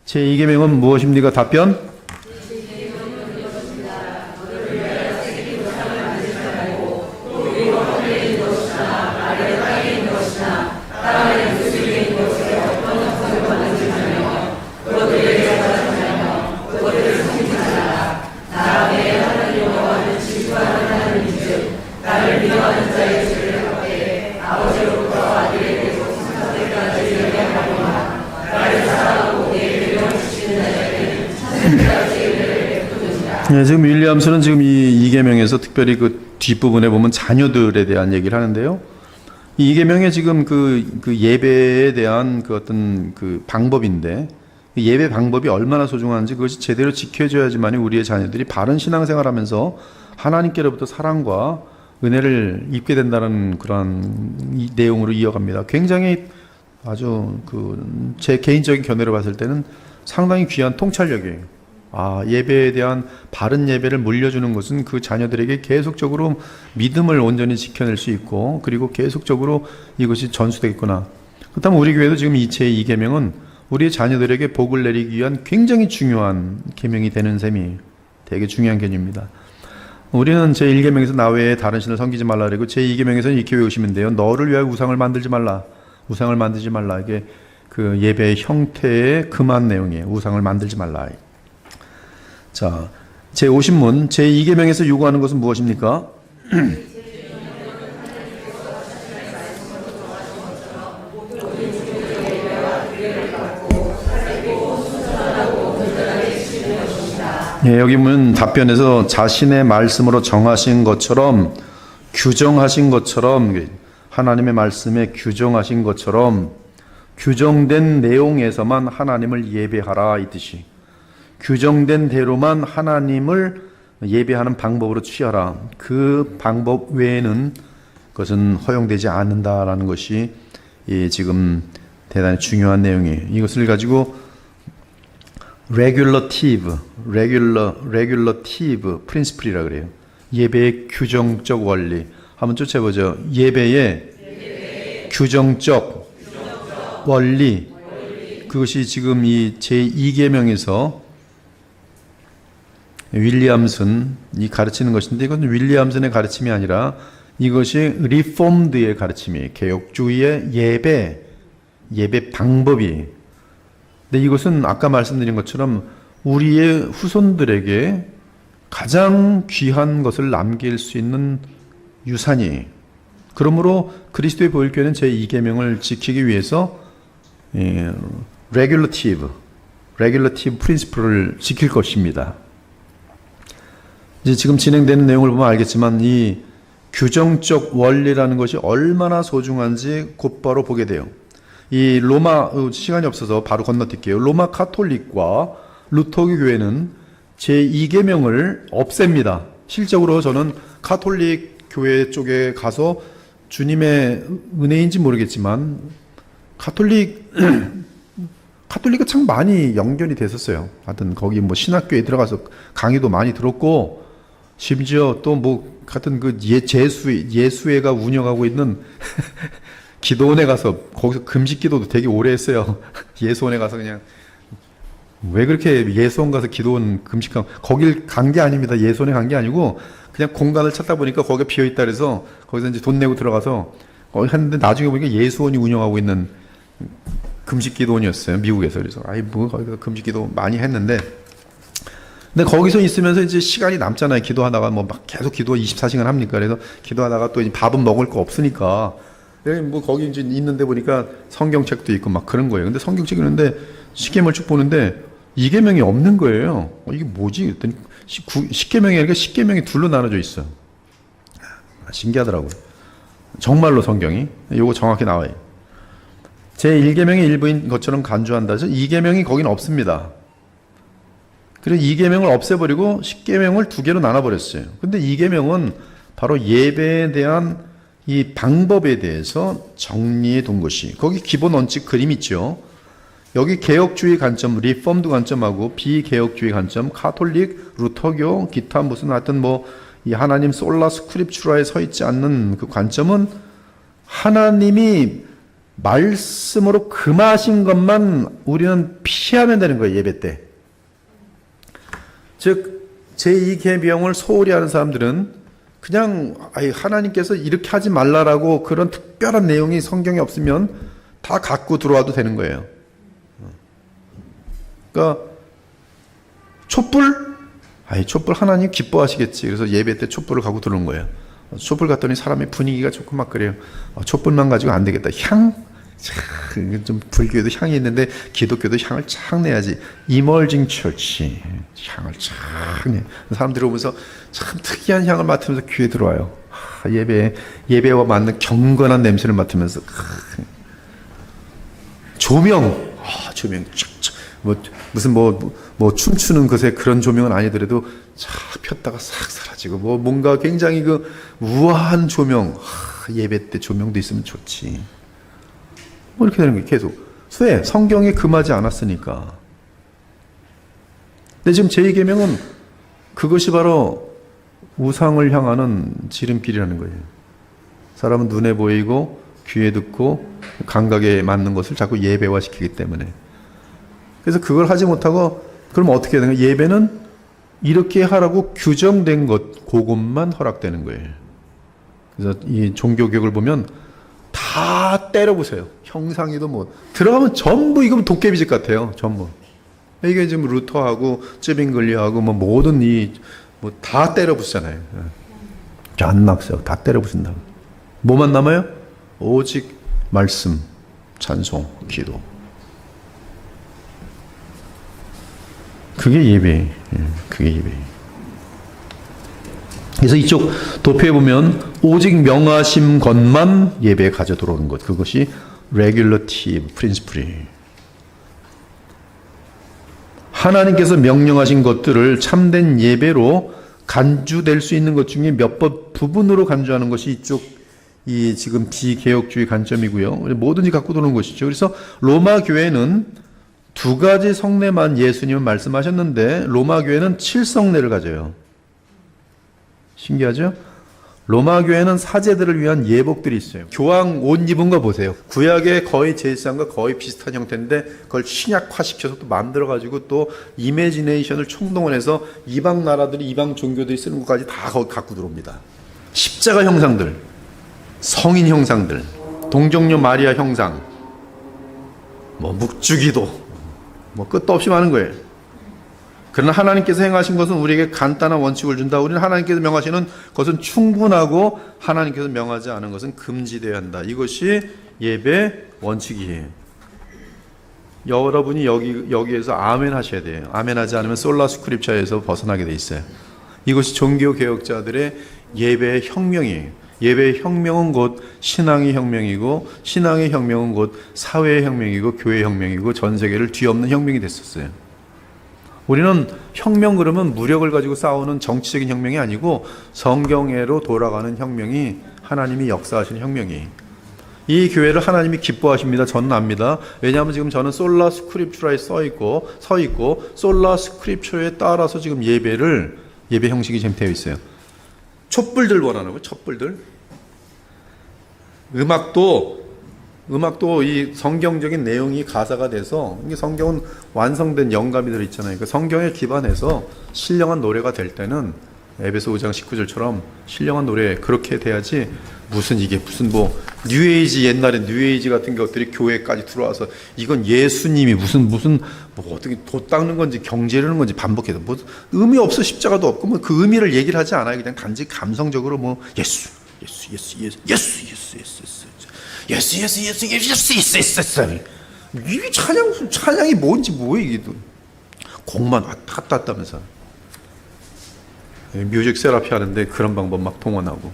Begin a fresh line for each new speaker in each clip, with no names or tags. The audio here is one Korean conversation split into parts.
제2계명은 무엇입니까? 답변? 네, 지금 윌리엄스는 지금 이 이계명에서 특별히 그 뒷부분에 보면 자녀들에 대한 얘기를 하는데요. 이 이계명에 지금 그 예배에 대한 그 어떤 그 방법인데, 예배 방법이 얼마나 소중한지 그것이 제대로 지켜져야지만 우리의 자녀들이 바른 신앙생활하면서 하나님께로부터 사랑과 은혜를 입게 된다는 그런 내용으로 이어갑니다. 굉장히 아주 제 개인적인 견해로 봤을 때는 상당히 귀한 통찰력이에요. 예배에 대한 바른 예배를 물려주는 것은 그 자녀들에게 계속적으로 믿음을 온전히 지켜낼 수 있고, 그리고 계속적으로 이것이 전수되겠구나. 그렇다면 우리 교회도 지금 이 제2계명은 우리의 자녀들에게 복을 내리기 위한 굉장히 중요한 계명이 되는 셈이 되게 중요한 개념입니다. 우리는 제1계명에서 나 외에 다른 신을 섬기지 말라 그리고 제2계명에서는 이렇게 외우시면 돼요. 너를 위하여 우상을 만들지 말라. 우상을 만들지 말라. 이게 그 예배의 형태의 금한 내용이에요. 우상을 만들지 말라. 자, 제50문 제2계명에서 요구하는 것은 무엇입니까? 예, 여기 보면 답변에서 자신의 말씀으로 정하신 것처럼, 규정하신 것처럼, 하나님의 말씀에 규정하신 것처럼 규정된 내용에서만 하나님을 예배하라 이 뜻이. 규정된 대로만 하나님을 예배하는 방법으로 취하라. 그 방법 외에는 그것은 허용되지 않는다라는 것이 지금 대단히 중요한 내용이에요. 이것을 가지고 regulative principle이라 그래요. 예배의 규정적 원리. 한번 쫓아보죠. 예배의 규정적 원리. 그것이 지금 이 제2계명에서 윌리엄슨이 가르치는 것인데, 이건 윌리엄슨의 가르침이 아니라 이것이 리폼드의 가르침이에요. 개혁주의의 예배 방법이. 근데 이것은 아까 말씀드린 것처럼 우리의 후손들에게 가장 귀한 것을 남길 수 있는 유산이. 그러므로 그리스도의 보혈교회는 제2계명을 지키기 위해서 regulative principle를 지킬 것입니다. 이제 지금 진행되는 내용을 보면 알겠지만 이 규정적 원리라는 것이 얼마나 소중한지 곧바로 보게 돼요. 이 로마, 시간이 없어서 바로 건너뛸게요. 로마 카톨릭과 루터교 교회는 제2계명을 없앱니다. 실적으로 저는 카톨릭 교회 쪽에 가서 주님의 은혜인지 모르겠지만 카톨릭은 참 많이 연결이 됐었어요. 하여튼 거기 뭐 신학교에 들어가서 강의도 많이 들었고, 심지어 또 뭐 같은 그 예수회가 운영하고 있는 기도원에 가서 거기서 금식 기도도 되게 오래 했어요. 예수원에 가서 그냥 왜 그렇게 예수원 가서 기도원 금식하고, 거길 간 게 아닙니다. 예수원에 간 게 아니고 그냥 공간을 찾다 보니까 거기가 비어 있다 그래서 거기서 이제 돈 내고 들어가서 했는데, 나중에 보니까 예수원이 운영하고 있는 금식 기도원이었어요. 미국에서. 그래서 거기서 금식 기도 많이 했는데, 근데 거기서 있으면서 이제 시간이 남잖아요. 기도하다가 뭐 막 계속 기도 24시간 합니까? 그래서 기도하다가 또 이제 밥은 먹을 거 없으니까 뭐 거기 이제 있는데 보니까 성경책도 있고 막 그런 거예요. 근데 성경책 있는데 십계명을 쭉 보는데 이계명이 없는 거예요. 이게 뭐지? 그랬더니 십계명이 아니라 십계명이 둘로 나눠져 있어. 신기하더라고요. 정말로 성경이 요거 정확히 나와요. 제1계명의 일부인 것처럼 간주한다. 2계명이 거기는 없습니다. 그래서 2계명을 없애버리고 10계명을 두 개로 나눠버렸어요. 근데 2계명은 바로 예배에 대한 이 방법에 대해서 정리해 둔 것이, 거기 기본 원칙 그림 있죠. 여기 개혁주의 관점, 리폼드 관점하고 비개혁주의 관점, 카톨릭, 루터교, 기타 무슨 하여튼 뭐 이 하나님 솔라 스크립추라에 서 있지 않는 그 관점은 하나님이 말씀으로 금하신 것만 우리는 피하면 되는 거예요. 예배 때. 즉 제2계명을 소홀히 하는 사람들은 그냥 하나님께서 이렇게 하지 말라라고 그런 특별한 내용이 성경에 없으면 다 갖고 들어와도 되는 거예요. 그러니까 촛불? 촛불 하나님 기뻐하시겠지. 그래서 예배 때 촛불을 갖고 들어온 거예요. 촛불 갔더니 사람의 분위기가 좋고 막 그래요. 촛불만 가지고 안 되겠다. 향? 좀 불교에도 향이 있는데 기독교도 향을 착 내야지. 이멀징 처치. 향을 착 내. 사람들이 오면서 참 특이한 향을 맡으면서 귀에 들어와요. 예배와 맞는 경건한 냄새를 맡으면서. 조명. 조명. 무슨 춤추는 것에 그런 조명은 아니더라도 쫙 폈다가 싹 사라지고 뭔가 굉장히 그 우아한 조명. 예배 때 조명도 있으면 좋지. 이렇게 되는 거예요. 계속. 왜? 성경에 금하지 않았으니까. 근데 지금 제2계명은 그것이 바로 우상을 향하는 지름길이라는 거예요. 사람은 눈에 보이고 귀에 듣고 감각에 맞는 것을 자꾸 예배화시키기 때문에. 그래서 그걸 하지 못하고 그럼 어떻게 해야 되는 거예요? 예배는 이렇게 하라고 규정된 것, 그것만 허락되는 거예요. 그래서 이 종교개혁을 보면 다 때려부세요. 형상이도 들어가면 전부 이거 도깨비집 같아요. 전부. 이게 지금 루터하고 쯔빙글리하고 모든 다 때려부수잖아요. 잔낙서 다 때려부순다고. 뭐만 남아요? 오직 말씀, 찬송, 기도. 그게 예배. 그게 예배. 그래서 이쪽 도표에 보면 오직 명하신 것만 예배에 가져 들어오는 것. 그것이 regulative principle. 하나님께서 명령하신 것들을 참된 예배로 간주될 수 있는 것 중에 몇 부분으로 간주하는 것이 이쪽 지금 비개혁주의 관점이고요. 뭐든지 갖고 도는 것이죠. 그래서 로마 교회는 두 가지 성례만 예수님은 말씀하셨는데 로마 교회는 7성례를 가져요. 신기하죠? 로마 교회는 사제들을 위한 예복들이 있어요. 교황 옷 입은 거 보세요. 구약의 거의 제사장과 거의 비슷한 형태인데 그걸 신약화시켜서 또 만들어가지고 또 이미지네이션을 총동원 해서 이방 나라들이 이방 종교들이 쓰는 것까지 다 거기 갖고 들어옵니다. 십자가 형상들, 성인 형상들, 동정녀 마리아 형상, 묵주기도 끝도 없이 많은 거예요. 그러나 하나님께서 행하신 것은 우리에게 간단한 원칙을 준다. 우리는 하나님께서 명하시는 것은 충분하고 하나님께서 명하지 않은 것은 금지되어야 한다. 이것이 예배 원칙이에요. 여러분이 여기에서 아멘 하셔야 돼요. 아멘 하지 않으면 솔라 스크립처에서 벗어나게 돼 있어요. 이것이 종교 개혁자들의 예배의 혁명이에요. 예배의 혁명은 곧 신앙의 혁명이고 신앙의 혁명은 곧 사회의 혁명이고 교회의 혁명이고 전 세계를 뒤엎는 혁명이 됐었어요. 우리는 혁명 그러면 무력을 가지고 싸우는 정치적인 혁명이 아니고 성경애로 돌아가는 혁명이 하나님이 역사하시는 혁명이에요. 이 교회를 하나님이 기뻐하십니다. 저는 압니다. 왜냐하면 지금 저는 솔라 스크립처에 서 있고 솔라 스크립처에 따라서 지금 예배 형식이 지금 되어 있어요. 촛불들 원하는 거예요. 촛불들. 음악도 이 성경적인 내용이 가사가 돼서 이게 성경은 완성된 영감이 들어있잖아요. 그 성경에 기반해서 신령한 노래가 될 때는 에베소 5장 19절처럼 신령한 노래 그렇게 돼야지 무슨 뉴에이지 옛날에 뉴에이지 같은 것들이 교회까지 들어와서 이건 예수님이 무슨 어떻게 돛 닦는 건지 경제라는 건지 반복해서 의미 없어 십자가도 없고 그 의미를 얘기를 하지 않아요. 그냥 단지 감성적으로 예수 이게 찬양이 뭔지 이게 곡만 왔다 갔다 했다면서 뮤직 세라피 하는데 그런 방법 막 동원하고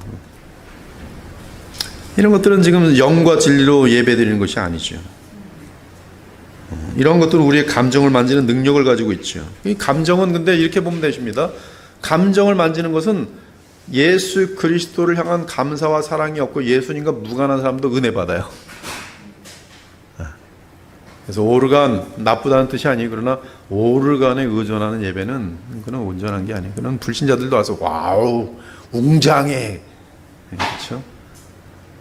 이런 것들은 지금 영과 진리로 예배드리는 것이 아니죠. 이런 것들은 우리의 감정을 만지는 능력을 가지고 있죠. 이 감정은 근데 이렇게 보면 되십니다. 감정을 만지는 것은 예수 그리스도를 향한 감사와 사랑이 없고 예수님과 무관한 사람도 은혜 받아요. 그래서 오르간 나쁘다는 뜻이 아니에요. 그러나 오르간에 의존하는 예배는 그건 온전한 게 아니에요. 그런 불신자들도 와서 와우 웅장해, 그렇죠?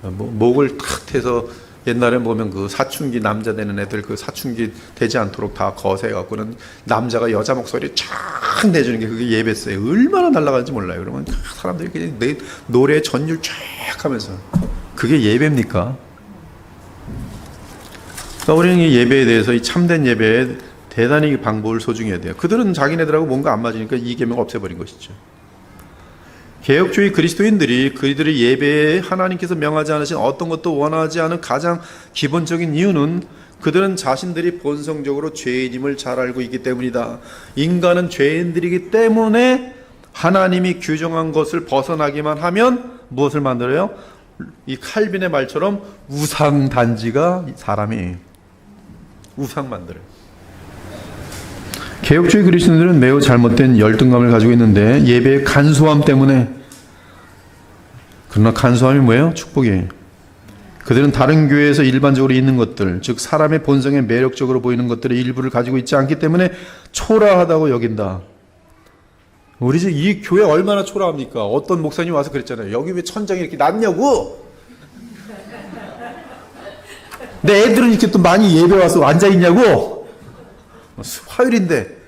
목을 탁 태서 옛날에 보면 그 사춘기 남자 되는 애들 그 사춘기 되지 않도록 다 거세해갖고는 남자가 여자 목소리 쫙 내주는 게 그게 예배였어요. 얼마나 날아가는지 몰라요. 그러면 사람들이 그냥 내 노래 전율 쫙 하면서 그게 예배입니까? 그러니까 우리는 이 예배에 대해서 이 참된 예배에 대단히 방법을 소중해야 돼요. 그들은 자기네들하고 뭔가 안 맞으니까 이 계명 없애버린 것이죠. 개혁주의 그리스도인들이 그들의 예배에 하나님께서 명하지 않으신 어떤 것도 원하지 않은 가장 기본적인 이유는 그들은 자신들이 본성적으로 죄인임을 잘 알고 있기 때문이다. 인간은 죄인들이기 때문에 하나님이 규정한 것을 벗어나기만 하면 무엇을 만들어요? 이 칼빈의 말처럼 우상 단지가 사람이 우상 만들어요. 개혁주의 그리스도인들은 매우 잘못된 열등감을 가지고 있는데 예배의 간소함 때문에, 그러나 간소함이 뭐예요? 축복이에요. 그들은 다른 교회에서 일반적으로 있는 것들, 즉 사람의 본성에 매력적으로 보이는 것들의 일부를 가지고 있지 않기 때문에 초라하다고 여긴다. 우리 집 이 교회 얼마나 초라합니까? 어떤 목사님 와서 그랬잖아요. 여기 왜 천장이 이렇게 낮냐고? 내 애들은 이렇게 또 많이 예배 와서 앉아있냐고? 화요일인데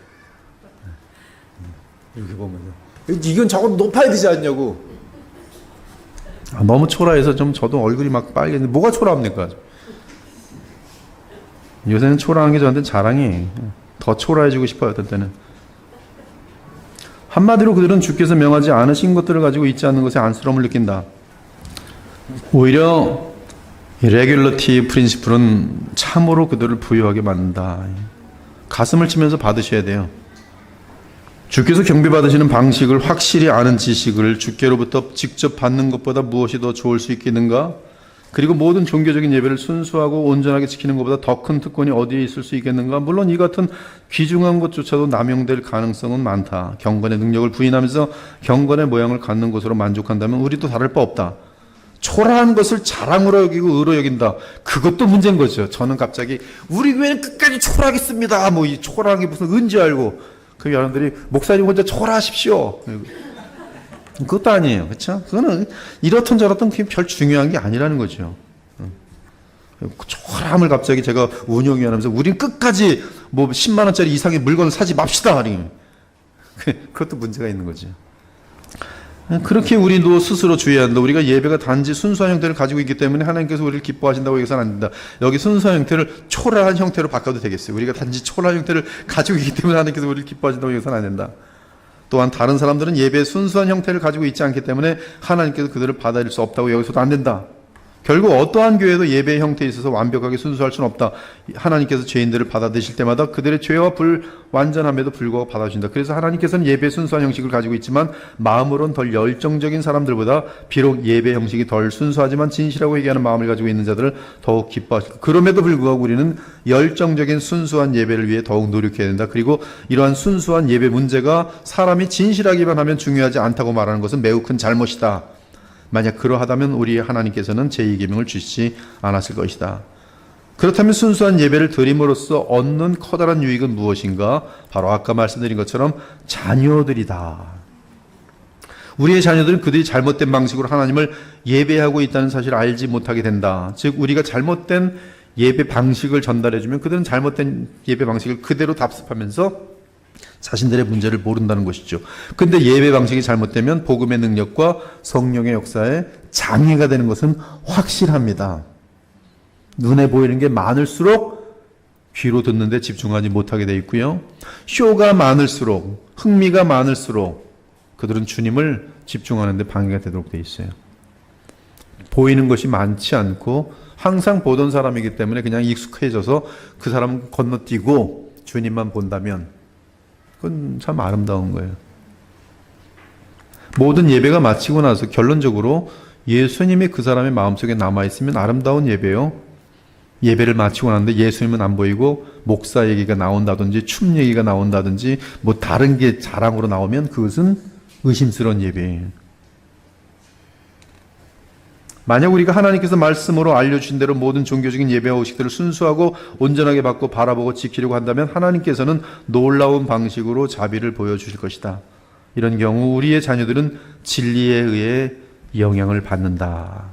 이렇게 보면요, 이건 저거 높아야 되지 않냐고. 너무 초라해서 좀 저도 얼굴이 막 빨개졌는데 뭐가 초라합니까? 요새는 초라한 게 저한테는 자랑이에요. 더 초라해지고 싶어요. 어떤 때는. 한마디로 그들은 주께서 명하지 않으신 것들을 가지고 있지 않는 것에 안쓰러움을 느낀다. 오히려 이 레귤러티 프린시플은 참으로 그들을 부유하게 만든다. 가슴을 치면서 받으셔야 돼요. 주께서 경배받으시는 방식을 확실히 아는 지식을 주께로부터 직접 받는 것보다 무엇이 더 좋을 수 있겠는가? 그리고 모든 종교적인 예배를 순수하고 온전하게 지키는 것보다 더 큰 특권이 어디에 있을 수 있겠는가? 물론 이 같은 귀중한 것조차도 남용될 가능성은 많다. 경건의 능력을 부인하면서 경건의 모양을 갖는 것으로 만족한다면 우리도 다를 바 없다. 초라한 것을 자랑으로 여기고 의로 여긴다. 그것도 문제인 거죠. 저는 갑자기 우리 교회는 끝까지 초라하겠습니다. 뭐 이 초라한 게 무슨 은지 알고. 그 여러분들이 목사님 혼자 초라하십시오. 그것도 아니에요. 그렇죠? 그거는 이렇든 저렇든 그게 별 중요한 게 아니라는 거죠. 초라함을 갑자기 제가 운영위원하면서 우린 끝까지 뭐 10만 원짜리 이상의 물건을 사지 맙시다. 그것도 문제가 있는 거죠. 그렇게 우리도 스스로 주의해야 한다. 우리가 예배가 단지 순수한 형태를 가지고 있기 때문에 하나님께서 우리를 기뻐하신다고 해서는 안 된다. 여기 순수한 형태를 초라한 형태로 바꿔도 되겠어요. 우리가 단지 초라한 형태를 가지고 있기 때문에 하나님께서 우리를 기뻐하신다고 해서는 안 된다. 또한 다른 사람들은 예배의 순수한 형태를 가지고 있지 않기 때문에 하나님께서 그들을 받아들일 수 없다고 여기서도 안 된다. 결국 어떠한 교회도 예배의 형태에 있어서 완벽하게 순수할 수는 없다. 하나님께서 죄인들을 받아들이실 때마다 그들의 죄와 불완전함에도 불구하고 받아주신다. 그래서 하나님께서는 예배의 순수한 형식을 가지고 있지만 마음으로는 덜 열정적인 사람들보다 비록 예배 형식이 덜 순수하지만 진실하고 얘기하는 마음을 가지고 있는 자들을 더욱 기뻐하시고, 그럼에도 불구하고 우리는 열정적인 순수한 예배를 위해 더욱 노력해야 된다. 그리고 이러한 순수한 예배 문제가 사람이 진실하기만 하면 중요하지 않다고 말하는 것은 매우 큰 잘못이다. 만약 그러하다면 우리 하나님께서는 제2계명을 주시지 않았을 것이다. 그렇다면 순수한 예배를 드림으로써 얻는 커다란 유익은 무엇인가? 바로 아까 말씀드린 것처럼 자녀들이다. 우리의 자녀들은 그들이 잘못된 방식으로 하나님을 예배하고 있다는 사실을 알지 못하게 된다. 즉 우리가 잘못된 예배 방식을 전달해주면 그들은 잘못된 예배 방식을 그대로 답습하면서 자신들의 문제를 모른다는 것이죠. 근데 예배 방식이 잘못되면 복음의 능력과 성령의 역사에 장애가 되는 것은 확실합니다. 눈에 보이는 게 많을수록 귀로 듣는데 집중하지 못하게 돼 있고요. 쇼가 많을수록, 흥미가 많을수록 그들은 주님을 집중하는 데 방해가 되도록 돼 있어요. 보이는 것이 많지 않고 항상 보던 사람이기 때문에 그냥 익숙해져서 그 사람은 건너뛰고 주님만 본다면 그건 참 아름다운 거예요. 모든 예배가 마치고 나서 결론적으로 예수님이 그 사람의 마음속에 남아있으면 아름다운 예배요. 예배를 마치고 나는데 예수님은 안 보이고 목사 얘기가 나온다든지 춤 얘기가 나온다든지 뭐 다른 게 자랑으로 나오면 그것은 의심스러운 예배예요. 만약 우리가 하나님께서 말씀으로 알려주신 대로 모든 종교적인 예배와 의식들을 순수하고 온전하게 받고 바라보고 지키려고 한다면 하나님께서는 놀라운 방식으로 자비를 보여주실 것이다. 이런 경우 우리의 자녀들은 진리에 의해 영향을 받는다.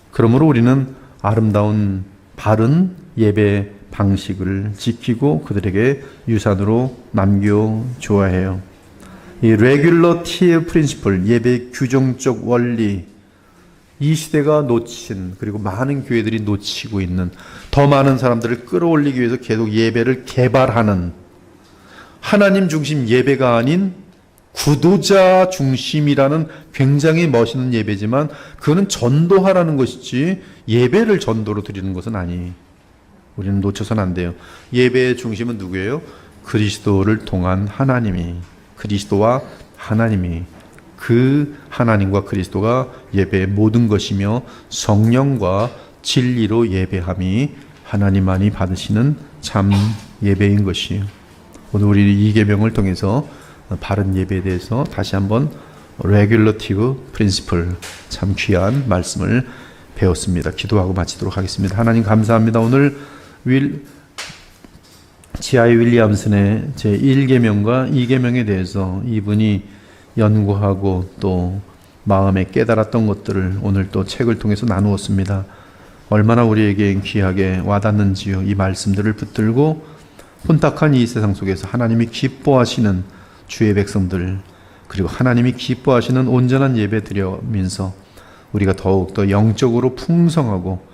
그러므로 우리는 아름다운 바른 예배 방식을 지키고 그들에게 유산으로 남겨줘야 해요. 이 레귤러티브 프린시플, 예배 규정적 원리, 이 시대가 놓친, 그리고 많은 교회들이 놓치고 있는, 더 많은 사람들을 끌어올리기 위해서 계속 예배를 개발하는, 하나님 중심 예배가 아닌 구도자 중심이라는 굉장히 멋있는 예배지만 그거는 전도하라는 것이지 예배를 전도로 드리는 것은 아니. 우리는 놓쳐서는 안 돼요. 예배의 중심은 누구예요? 그리스도를 통한 하나님이, 그리스도와 하나님이, 그 하나님과 그리스도가 예배의 모든 것이며 성령과 진리로 예배함이 하나님만이 받으시는 참 예배인 것이에요. 오늘 우리 이 계명을 통해서 바른 예배에 대해서 다시 한번 레귤러티브 프린시플, 참 귀한 말씀을 배웠습니다. 기도하고 마치도록 하겠습니다. 하나님 감사합니다. 오늘 지하이 윌리엄슨의 제1계명과 2계명에 대해서 이분이 연구하고 또 마음에 깨달았던 것들을 오늘 또 책을 통해서 나누었습니다. 얼마나 우리에게 귀하게 와닿는지요. 이 말씀들을 붙들고 혼탁한 이 세상 속에서 하나님이 기뻐하시는 주의 백성들, 그리고 하나님이 기뻐하시는 온전한 예배 드리면서 우리가 더욱더 영적으로 풍성하고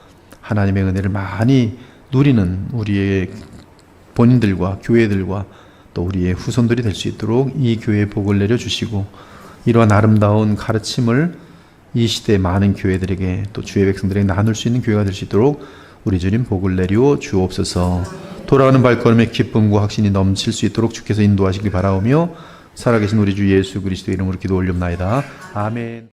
하나님의 은혜를 많이 누리는 우리의 본인들과 교회들과 또 우리의 후손들이 될 수 있도록 이 교회에 복을 내려주시고, 이러한 아름다운 가르침을 이 시대의 많은 교회들에게 또 주의 백성들에게 나눌 수 있는 교회가 될 수 있도록 우리 주님 복을 내려 주옵소서. 돌아가는 발걸음에 기쁨과 확신이 넘칠 수 있도록 주께서 인도하시기 바라오며 살아계신 우리 주 예수 그리스도의 이름으로 기도 올렵나이다. 아멘.